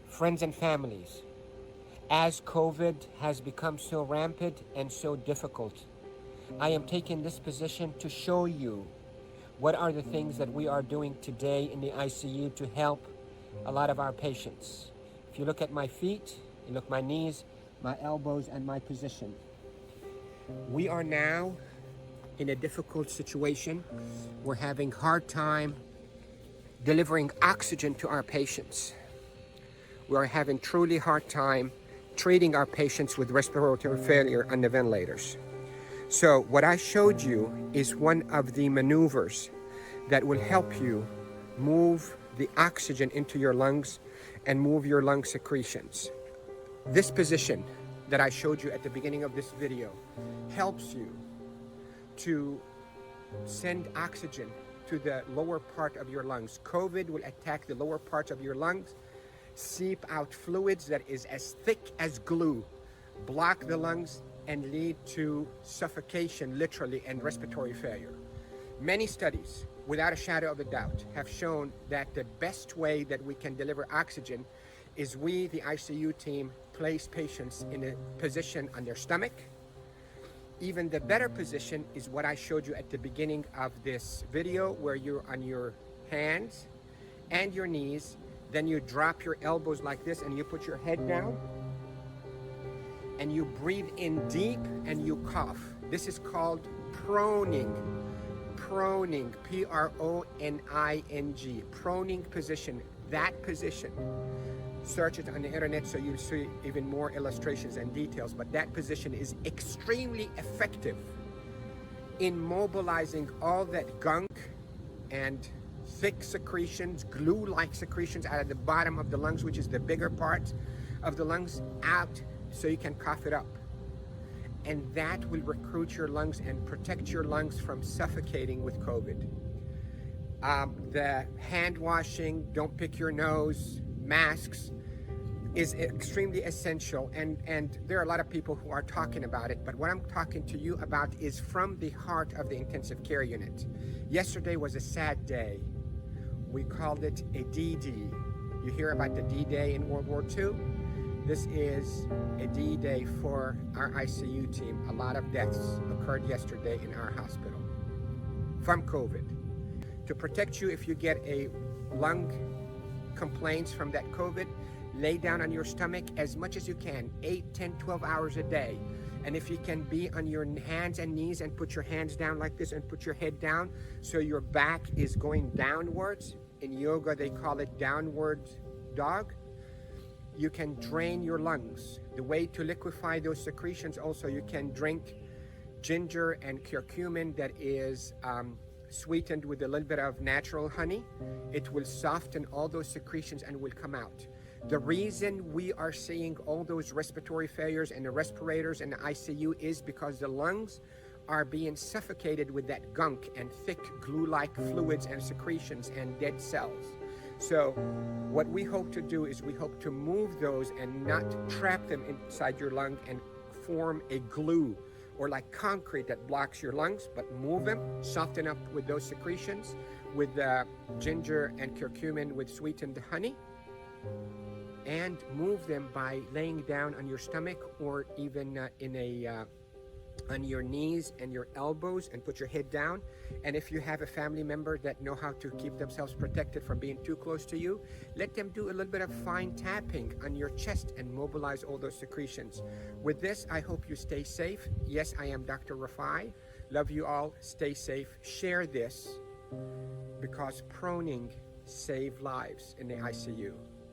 Friends and families, as COVID has become so rampant and so difficult, I am taking this position to show you what are the things that we are doing today in the ICU to help a lot of our patients. If you look at my feet, you look at my knees, my elbows, and my position. We are now in a difficult situation. We're having hard time delivering oxygen to our patients. We are having truly hard time treating our patients with respiratory failure on the ventilators. So what I showed you is one of the maneuvers that will help you move the oxygen into your lungs and move your lung secretions. This position that I showed you at the beginning of this video helps you to send oxygen to the lower part of your lungs. COVID will attack the lower parts of your lungs, seep out fluids that is as thick as glue, block the lungs, and lead to suffocation, literally, and respiratory failure. Many studies, without a shadow of a doubt, have shown that the best way that we can deliver oxygen is we, the ICU team, place patients in a position on their stomach. Even the better position is what I showed you at the beginning of this video, where you're on your hands and your knees. Then you drop your elbows like this and you put your head down and you breathe in deep and you cough. This is called proning. Proning, P-R-O-N-I-N-G, proning position. That position, search it on the internet so you'll see even more illustrations and details, but that position is extremely effective in mobilizing all that gunk and thick secretions, glue-like secretions out of the bottom of the lungs, which is the bigger part of the lungs, out so you can cough it up. And that will recruit your lungs and protect your lungs from suffocating with COVID. The hand washing, don't pick your nose, masks is extremely essential. And there are a lot of people who are talking about it, but what I'm talking to you about is from the heart of the intensive care unit. Yesterday was a sad day. We called it a D-Day. You hear about the D-Day in World War II? This is a D-Day for our ICU team. A lot of deaths occurred yesterday in our hospital from COVID. To protect you if you get a lung complaints from that COVID, lay down on your stomach as much as you can, 8, 10, 12 hours a day. And if you can be on your hands and knees and put your hands down like this and put your head down so your back is going downwards. In yoga, they call it downward dog. You can drain your lungs. The way to liquefy those secretions also, you can drink ginger and curcumin that is sweetened with a little bit of natural honey. It will soften all those secretions and will come out. The reason we are seeing all those respiratory failures and the respirators in the ICU is because the lungs are being suffocated with that gunk and thick glue-like fluids and secretions and dead cells. So what we hope to do is we hope to move those and not trap them inside your lung and form a glue or like concrete that blocks your lungs, but move them, soften up with those secretions with ginger and curcumin with sweetened honey, and move them by laying down on your stomach or even on your knees and your elbows and put your head down. And if you have a family member that know how to keep themselves protected from being too close to you, let them do a little bit of fine tapping on your chest and mobilize all those secretions. With this, I hope you stay safe. Yes, I am Dr. Rafai. Love you all. Stay safe. Share this because proning saves lives in the ICU.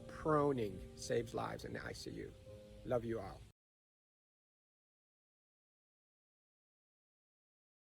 Proning saves lives in the ICU. Love you all.